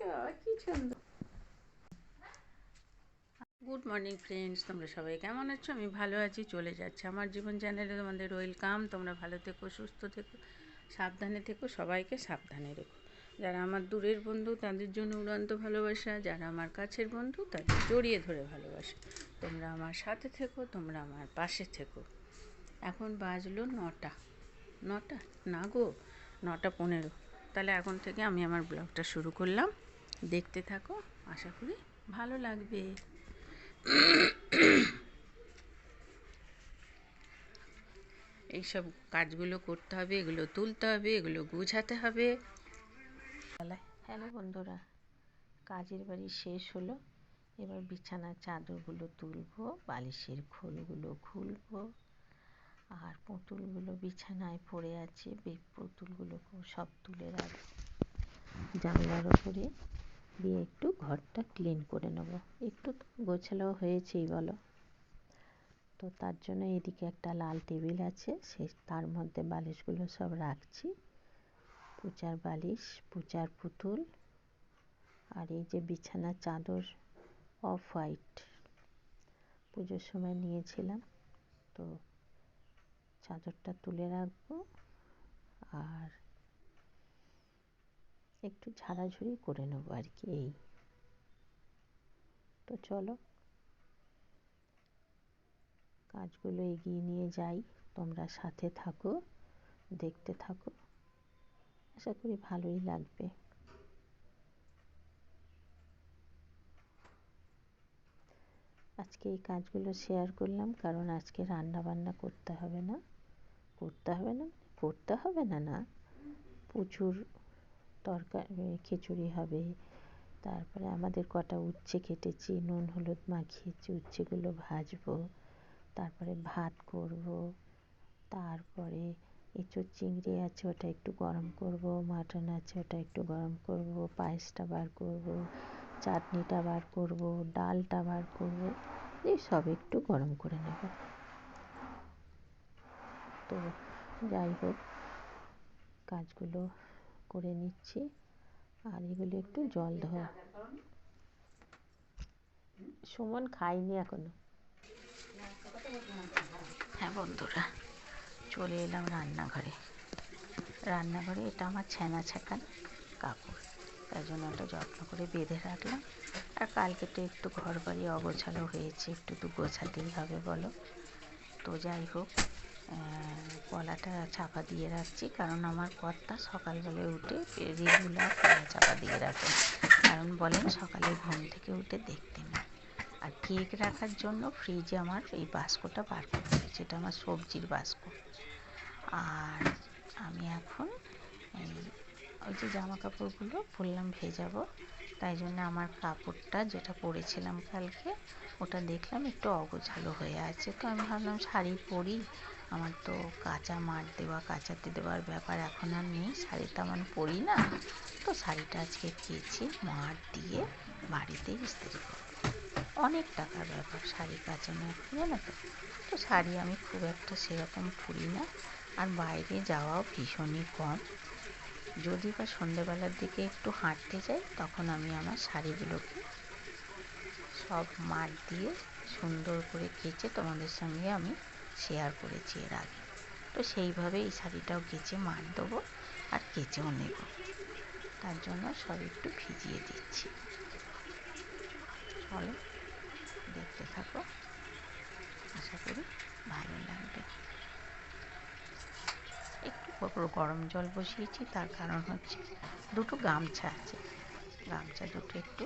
কি সুন্দর। Good morning friends, তোমরা সবাই কেমন আছো? আমি ভালো আছি। চলে যাচ্ছে আমার জীবন চ্যানেলে তোমাদের ওয়েলকাম। তোমরা ভালো থেকো, সুস্থ থেকো, সাবধানে থেকো, সবাইকে সাবধানে রেখো। যারা আমার দূরের বন্ধু তাদের জন্য উড়ান্ত ভালোবাসা, যারা আমার কাছের বন্ধু তাদের জড়িয়ে ধরে ভালোবাসা। তোমরা আমার সাথে থেকো, তোমরা আমার পাশে থেকো। এখন বাজলো 9টা। 9টা না গো, 9:15। তাহলে এখন থেকে আমি আমার ব্লগটা শুরু করলাম। দেখতে থাকো, আশা করি ভালো লাগবে। এইসব কাজগুলো করতে হবে, এগুলো তুলতে হবে, এগুলো গুছাতে হবে। হ্যালো বন্ধুরা, কাজের বাড়ি শেষ হলো। এবার বিছানার চাদরগুলো তুলবো, বালিশের খোলগুলো খুলবো, আর পুতুলগুলো বিছানায় পড়ে আছে, পুতুলগুলোকেও সব তুলে রাখবো জানলার ওপরে দিয়ে। একটু ঘরটা ক্লিন করে নেবো। একটু তো গোছালো হয়েছেই বলো। তো তার জন্য এদিকে একটা লাল টেবিল আছে, তার মধ্যে বালিশগুলো সব রাখছি। পূজার বালিশ, পূজার পুতুল, আর এই যে বিছানার চাদর অফ হোয়াইট, পুজোর সময় নিয়েছিলাম। তো চাদরটা তুলে রাখবো, আর একটু ঝাড়াঝুড়ি করে নেবো আর কি। এই তো চলো কাজগুলো এগিয়ে নিয়ে যাই। তোমরা সাথে থাকো, দেখতে থাকো, আশা করি ভালোই লাগবে। আজকে এই কাজগুলো শেয়ার করলাম কারণ আজকে রান্না বান্না করতে হবে না। করতে হবে না না, প্রচুর তরকারি, খিচুড়ি হবে। তারপরে আমাদের কটা উচ্ছে কেটেছি, নুন হলুদ মাখিয়েছি, উচ্ছেগুলো ভাজবো। তারপরে ভাত করব। তারপরে এঁচোড় চিংড়ি আছে, ওটা একটু গরম করব। মাটন আছে, ওটা একটু গরম করব। পায়েসটা বার করব, চাটনিটা বার করব, ডালটা বার করব। এই সব একটু গরম করে নেব। তো যাই হোক, কাজগুলো করে নিচ্ছি। আর এগুলো একটু জল দেওয়া। সুমন খাইনি এখনো। হ্যাঁ বন্ধুরা, চলে এলাম রান্নাঘরে। এটা আমার ছ্যানা ছ্যাঁকান কাপড়, তাই জন্য ওটা যত্ন করে বেঁধে রাখলাম। আর কালকে তো একটু ঘর বাড়ি অগোছালো হয়েছে, একটু তো গোছাতেই হবে বলো। তো যাই হোক, কলাটা চাপা দিয়ে রাখছি, কারণ আমার কর্তা সকালবেলায় উঠে রেগুলার কলা চাপা দিয়ে রাখেন। কারণ বলেন সকালে ঘুম থেকে উঠে দেখতে নেই। আর কেক রাখার জন্য ফ্রিজে আমার এই বাস্কটা বার করতে হয়েছে, এটা আমার সবজির বাস্ক। আর আমি এখন ওই যে জামা কাপড়গুলো বললাম ভেজাবো, তাই জন্য আমার কাপড়টা যেটা পরেছিলাম কালকে, ওটা দেখলাম একটু অগোছালো হয়ে আছে। তো আমি ভাবলাম শাড়ি পরি, আমার তো কাঁচা মার দেওয়া, কাচাতে দেওয়ার ব্যাপার এখন আর নেই, শাড়ি তো আমার পরি না। তো শাড়িটা আজকে কেচে মার দিয়ে বাড়িতে ইস্ত্রি করবো। অনেক টাকার ব্যাপার শাড়ি কাচানো এখন, জানো তো। তো শাড়ি আমি খুব একটা সেরকম পরি না, আর বাইরে যাওয়াও ভীষণই কম। যদি বা সন্ধেবেলার দিকে একটু হাঁটতে যাই, তখন আমি আমার শাড়িগুলোকে সব মার দিয়ে সুন্দর করে কেচে তোমাদের সঙ্গে আমি শেয়ার করেছি এর আগে। তো সেইভাবে এই শাড়িটাও কেচে মার দেবো, আর কেচেও নেব। তার জন্য সব একটু ভিজিয়ে দিচ্ছি। চলো দেখতে থাকো, আশা করি ভালো লাগবে। একটু গরম জল বসিয়েছি, তার কারণ হচ্ছে দুটো গামছা আছে, গামছা দুটো একটু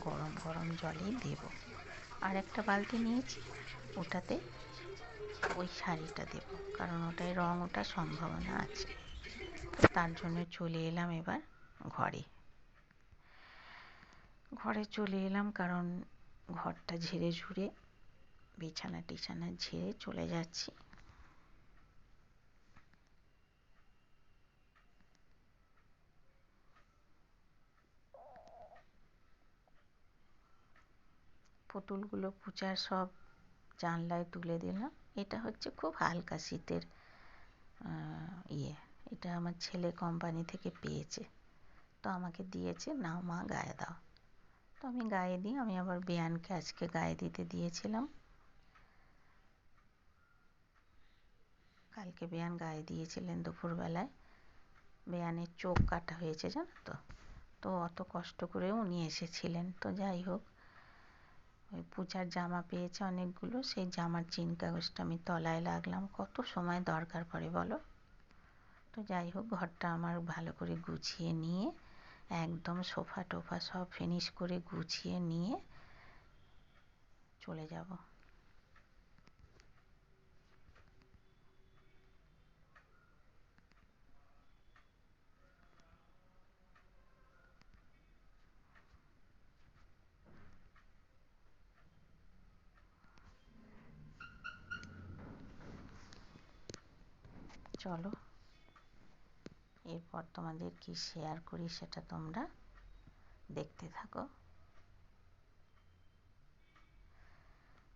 গরম গরম জলেই দেব। আর একটা বালতি নিয়েছি, ওটাতে ওই শাড়িটা দেব, কারণ ওটায় রং ওঠার সম্ভাবনা আছে। তো তার জন্য চলে এলাম এবার ঘরে। চলে এলাম কারণ ঘরটা ঝেড়ে ঝুড়ে, বিছানা টিছানা ঝেড়ে চলে যাচ্ছি। পুতুলগুলো পূজার সব জানলায় তুলে দিলাম। এটা হচ্ছে খুব হালকা শীতের এটা আমার ছেলে কোম্পানি থেকে পেয়েছে, তো আমাকে দিয়েছে, নাও মা গায়ে দাও। তো আমি গায়ে দিই। আমি আবার বেয়ানকে আজকে গায়ে দিতে দিয়েছিলাম। কালকে বেয়ান গায়ে দিয়েছিলেন দুপুরবেলায়। বেয়ানের চোখ কাটা হয়েছে জানো তো। তো অত কষ্ট করে উনি এসেছিলেন। তো যাই হোক, ওই পূজার জামা পেয়েছে অনেকগুলো, সেই জামার চিন কাগজটা আমি তলায় লাগলাম। কত সময় দরকার পড়ে বলো। তো যাই হোক, ঘরটা আমার ভালো করে গুছিয়ে নিয়ে, একদম সোফা টোফা সব ফিনিশ করে গুছিয়ে নিয়ে চলে যাব। চলো, এরপর তোমাদের কি শেয়ার করি সেটা তোমরা দেখতে থাকো।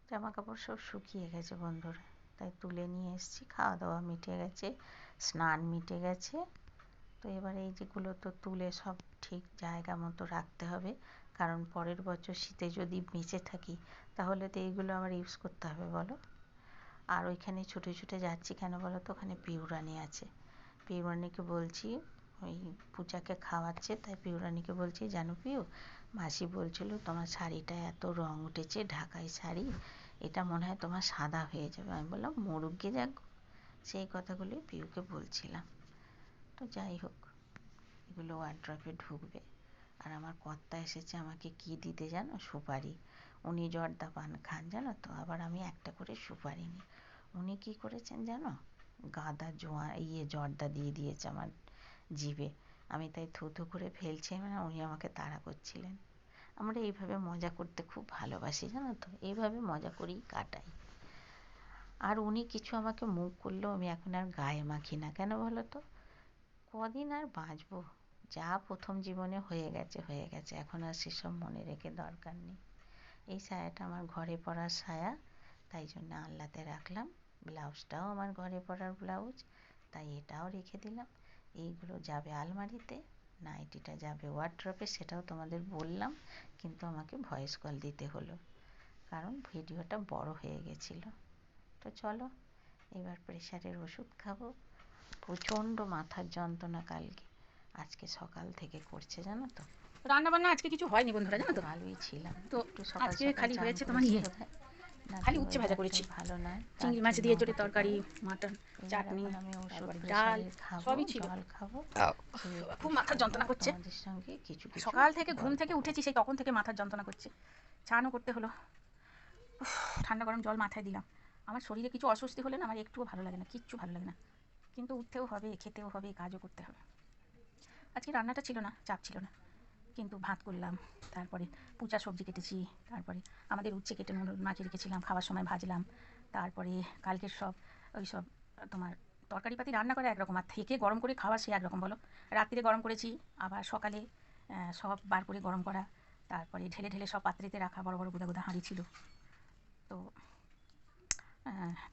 জামা কাপড় সব শুকিয়ে গেছে বন্ধুরা, তাই তুলে নিয়ে এসেছি। খাওয়া দাওয়া মিটে গেছে, স্নান মিটে গেছে। তো এবার এই যেগুলো তো তুলে সব ঠিক জায়গা মতো রাখতে হবে, কারণ পরের বছর শীতে যদি বেঁচে থাকি তাহলে তো এইগুলো আবার ইউজ করতে হবে বলো। আর ওইখানে ছুটে ছুটে যাচ্ছি কেন বলো তো, ওখানে পিউরানি আছে। পিউরানিকে বলছি, ওই পূজাকে খাওয়াচ্ছে, তাই পিউরানিকে বলছি, জানো পিউ, মাসি বলছিল তোমার শাড়িটা এত রং উঠেছে, ঢাকাই শাড়ি, এটা মনে হয় তোমার সাদা হয়ে যাবে। আমি বললাম মরুক গে যাক। সেই কথাগুলোই পিউকে বলছিলাম। তো যাই হোক, এগুলো ওয়ার্ড্রপে ঢুকবে। আর আমার কর্তা এসেছে আমাকে কি দিতে জানো, সুপারি। উনি জর্দা পান খান জানো তো, আবার আমি একটা করে সুপারি নিই। উনি কী করেছেন জানো, গাঁদা জর্দা দিয়ে দিয়েছে আমার জিভে। আমি তাই থু থু করে ফেলছি, মানে উনি আমাকে তাড়া করছিলেন। আমরা এইভাবে মজা করতে খুব ভালোবাসি জানো তো, এইভাবে মজা করেই কাটাই। আর উনি কিছু আমাকে মুখ করলেও আমি এখন আর গায়ে মাখি না, কেন বলো তো, কদিন আর বাঁচবো। যা প্রথম জীবনে হয়ে গেছে হয়ে গেছে, এখন আর সেসব মনে রেখে দরকার নেই। এই সায়াটা আমার ঘরে পরার সায়া, তাই জন্য আলনাতে রাখলাম। ব্লাউজটাও আমার ঘরে পরার ব্লাউজ, তাই এটাও রেখে দিলাম। এইগুলো যাবে আলমারিতে, নাইটিটা যাবে ওয়ার্ড্রপে, সেটাও তোমাদের বললাম, কিন্তু আমাকে ভয়েস কল দিতে হলো কারণ ভিডিওটা বড় হয়ে গেছিলো। তো চলো, এবার প্রেশারের ওষুধ খাবো। প্রচণ্ড মাথার যন্ত্রণা কালকে, আজকে সকাল থেকে করছে জানো তো। রান্না বান্না আজকে কিছু হয়নি বন্ধুরা, জানো তো। ভালোই ছিলাম তো একটু সকাল আজকে সকাল খালি চান হয়েছে তোমার করেছি ইয়ে, বোধহয়, নাকি খালি উচ্ছে ভাজা করেছি, ওয়েদারটাই ভালো নয় তার চিংড়ি মাছ জন্য দিয়ে চটে হতে তরকারি, পারে। মাটন, এবার চাটনি, এখন আমি ওষুধ তারপরে ডাল, প্রেশারের খাবো, সবই ছিল। জল খাবো, খেয়ে একটু খুব মাথার শোবো, যন্ত্রণা করছে। তোমাদের সঙ্গে কিছু কিছু সকাল থেকে ঘুম গল্প থেকে উঠেছি, করবো। সেই তখন থেকে মাথার যন্ত্রণা করছে। চানও করতে হলো, ঠান্ডা গরম জল মাথায় দিলাম। আমার শরীরে কিছু অস্বস্তি হলে না আমার একটুও ভালো লাগে না, কিচ্ছু ভালো লাগে না, কিন্তু উঠতেও হবে, খেতেও হবে, কাজও করতে হবে। আজকে রান্নাটা ছিল না, চাপ ছিল না, কিন্তু ভাত করলাম, তারপরে পুচা সবজি কেটেছি, তারপরে আমাদের উচ্ছে কেটে নুন মাখিয়ে রেখেছিলাম, খাওয়ার সময় ভাজলাম। তারপরে কালকের সব ওই সব তোমার তরকারিপাতি রান্না করা একরকম, আর থেকে গরম করে খাওয়া সে একরকম বলো। রাত্রিরে গরম করেছি, আবার সকালে সব বার করে গরম করা, তারপরে ঢেলে ঢেলে সব পাত্রেতে রাখা, বড় বড় গুদা গুদা হাঁড়ি ছিল। তো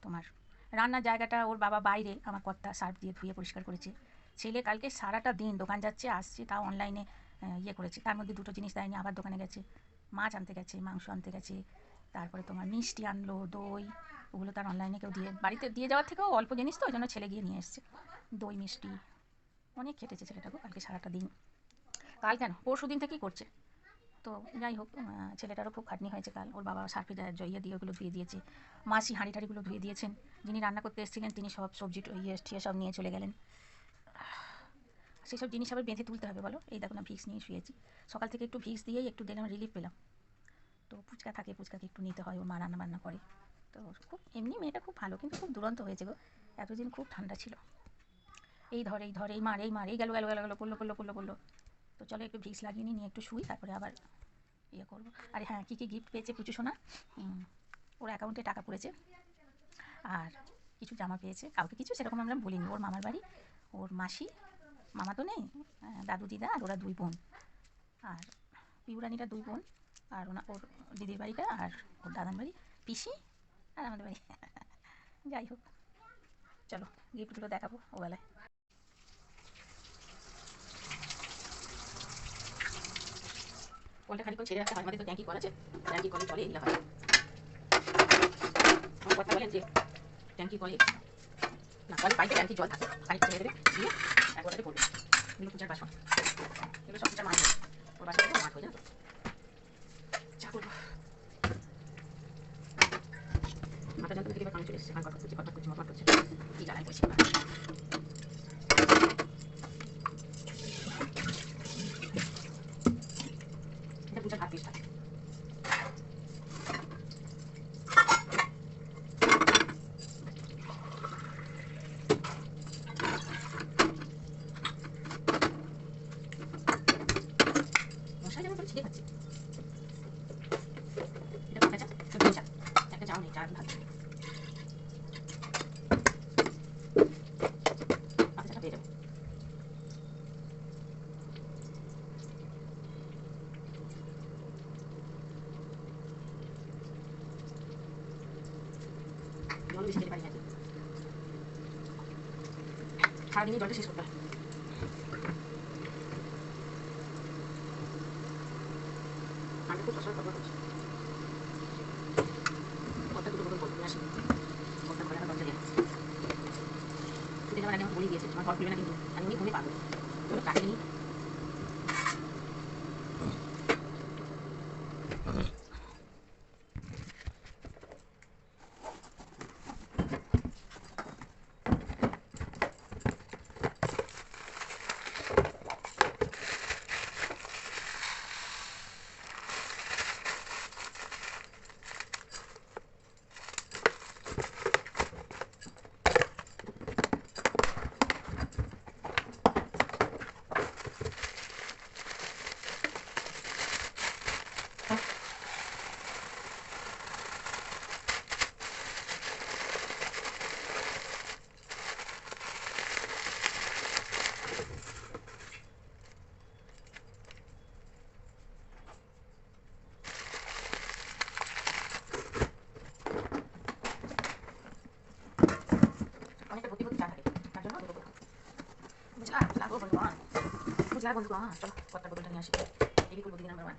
তোমার রান্নার জায়গাটা ওর বাবা বাইরে, আমার কর্তা সার্ফ দিয়ে ধুয়ে পরিষ্কার করেছে। ছেলে কালকে সারাটা দিন দোকান যাচ্ছে আসছে, তাও অনলাইনে ইয়ে করেছে, তার মধ্যে দুটো জিনিস দেয়নি, আবার দোকানে গেছে, মাছ আনতে গেছে, মাংস আনতে গেছে, তারপরে তোমার মিষ্টি আনলো, দই, ওগুলো তার অনলাইনে কেউ দিয়ে বাড়িতে দিয়ে যাওয়ার থেকেও অল্প জিনিস, তো ওই জন্য ছেলে গিয়ে নিয়ে এসছে। দই মিষ্টি অনেক খেটেছে ছেলেটাকে কালকে সারাটা দিন, কাল কেন পরশু দিন থেকেই করছে। তো যাই হোক, ছেলেটারও খুব খাটনি হয়েছে কাল, ওর বাবা সার্ফে ইয়ে দিয়ে ওগুলো ধুয়ে দিয়েছে, মাসি হাঁড়ি টাড়িগুলো ধুয়ে দিয়েছেন। যিনি রান্না করতে এসেছিলেন তিনি সব সবজি ইয়ে ঠিয়ে সব নিয়ে চলে গেলেন। সেসব জিনিস আবার বেঁধে তুলতে হবে বলো। এই দেখো না, ভিক্স নিয়ে শুয়েছি, সকাল থেকে একটু ভিক্স দিয়েই একটু দিলাম, রিলিফ পেলাম। তো ফুচকা থাকে, ফুচকাকে একটু নিতে হয়, ওর মা রান্না বান্না করে। তো খুব এমনি মেয়েটা খুব ভালো, কিন্তু খুব দুরন্ত হয়েছে গো, এতদিন খুব ঠান্ডা ছিল। এই ধর এই ধর, এই মার এই মার, এই গেলো গেলো গেলো গেলো, পড়লো পড়লো পড়লো পড়লো। তো চলো একটু ভিক্স লাগিয়ে নিয়ে একটু শুই, তারপরে আবার ইয়ে করবো। আরে হ্যাঁ, কী কী গিফট পেয়েছে পুচু সোনা, ওর অ্যাকাউন্টে টাকা পড়েছে, আর কিছু জামা পেয়েছে, কাউকে কিছু সেরকম আমরা বলিনি। ওর মামার বাড়ি, ওর মাসি, মামা তো নেই, দাদু দিদা আর ওরা দুই বোন, আর পিউরানিটা দুই বোন, আর ওর দিদির বাড়িটা, আর ওর দাদার বাড়ি, পিসি, আর আমাদের বাড়ি। যাই হোক, চলো গিফটগুলো দেখাবো ওবেলায়। কলটা খালি করে ছেড়ে রাখতে হয়, আমাদের তো ট্যাঙ্কি কল আছে, ট্যাঙ্কি কলে চলে এগুলো হয়। আমার কথা বলেন যে ট্যাঙ্কি কলে না, কলে পাইপে ট্যাঙ্কি জল থাকে, পাইপ ছেড়ে দেবে দিয়ে একবারে পড়বে। এগুলো পূজার বাসন, এগুলো সব পূজার মাছ হয়, ওর বাসন থেকে মাছ হয়ে যায়। তো চা করবো, মাথা যন্ত্র থেকে কানে চলে এসেছে, কান কটকট করছে, কটকট করছে, মটমট করছে, কি জ্বালায় করছি। এটা পূজার হাত পিস থাকে। মশাই যেন করে ছিঁড়ে খাচ্ছে। এটা কোথায় চা? দুটো চা, একটা চাও নেই, চা ভাত। আপনি চাটা পেয়ে যাবো। জল বেশি খেতে পারি না, সারাদিনই জলটা শেষ করতে হয়। আমি খুব সচরাচর ব্যবহার করছি। কতটা দুটো বোতল নিয়ে আসি, বস্তা ভরে রাখা দরজা দিয়ে ছুটে যাওয়ার আগে আমাকে বলে দিয়েছে, তোমার ঘর খুলবে না কিন্তু, আমি উনি ঘুমে পাবো। চলো কাকে নিই। অনেকটা ভর্তি ভর্তি চা থাকে, তার জন্য দুটো বোতল। বুঝলা লাগো বন্ধুগণ, বুঝলা বন্ধুগণ, চলো কতটা বোতলটা নিয়ে আসি। এই করবো দিদি নাম্বার 1।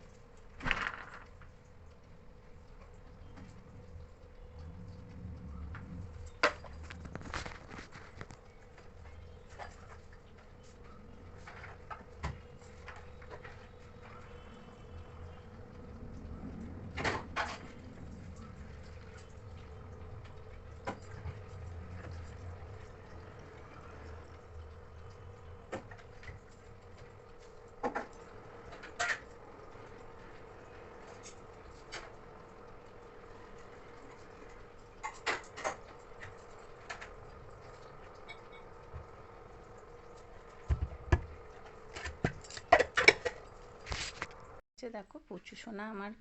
দেখো পচু সোনা আমার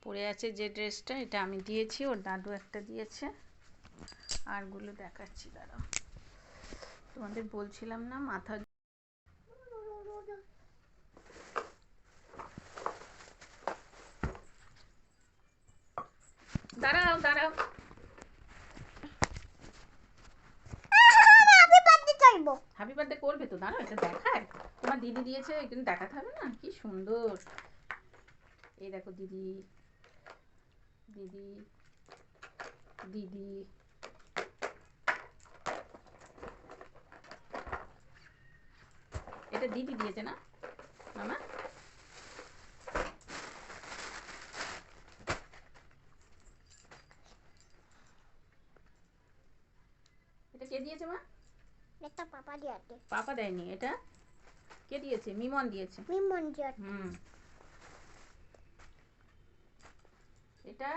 পরে আছে যে ড্রেসটা, এটা আমি দিয়েছি, ওর দাদু একটা দিয়েছে। আরগুলো দেখাচ্ছি দাঁড়াও। তোমাদের বলছিলাম না মাথা, দাঁড়াও দাঁড়াও, হ্যাপি বার্থডে করবে তো, দাঁড়াও এটা দেখায়। তোমার দিদি দিয়েছে, কিন্তু দেখাতে হবে না, কি সুন্দর। এই দেখো দিদি, দিদি, দিদি, এটা দিদি দিয়েছে না মামা? এটা কে দিয়েছে মা? এটা পাপা দিয়েছে। পাপা দেয়নি, এটা কে দিয়েছে? মিমন দিয়েছে। মিমন দিয়েছে। এটা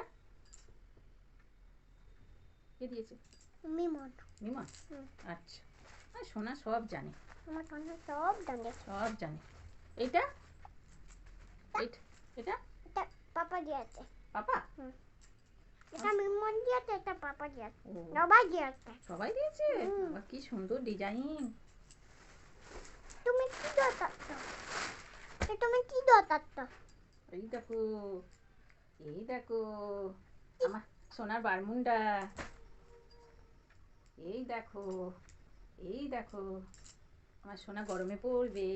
কে দিয়েছে? মিমন। মিমন, আচ্ছা। সোনা সব জানে, আমার সোনা সব জানে, সব জানে। এটা এটা এটা পাপা দিয়েছে। পাপা? এটা মিমন দিয়েছে, এটা পাপা দিয়েছে, সবাই দিয়েছে। সবাই দিয়েছে, বাবা কি সুন্দর ডিজাইন। তুমি কি দরকারত? তুমি কি দরকারত? এই দেখো, এই দেখো আমার সোনার বারমুন্ডা, এই দেখো, এই দেখো আমার সোনা গরমে পড়বে।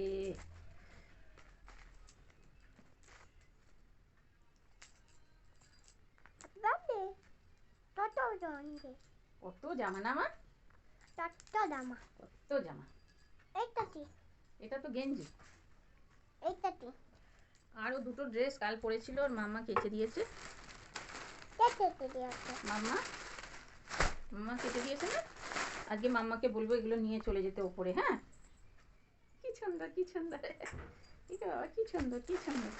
তত জনকে কত জামা না আমার, তত দামা কত জামা। এইটাতে এটা তো গেঞ্জি। এইটাতে আরও দুটো ড্রেস কাল পরেছিল, ওর মাম্মা কেচে দিয়েছে। কেটে দিয়েছে মাম্মা মাম্মা কেটে দিয়েছে না? আজকে মাম্মাকে বলবো এগুলো নিয়ে চলে যেতে ওপরে। হ্যাঁ, কি সুন্দর কি সুন্দর, ঠিক আছে বাবা, কি সুন্দর কি সুন্দর।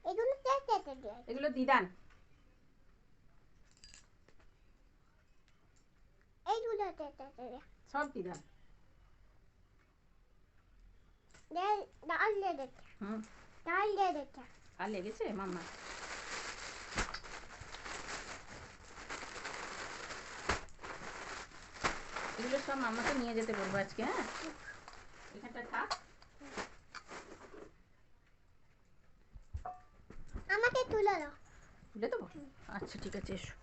এগুলো কে কেটে দিয়েছে এগুলো দিদান। এইগুলো কেটে দিয়েছে সব দিদান। ডাল লেগেছে হুম, ডাল লেগেছে আর লেগেছে মাম্মা। এগুলো সব মাম্মাকে নিয়ে যেতে বলবো আজকে। হ্যাঁ, এখানটা থাক। আমাকে তুলে দাও তুলে দেবো? আচ্ছা ঠিক আছে, এসো।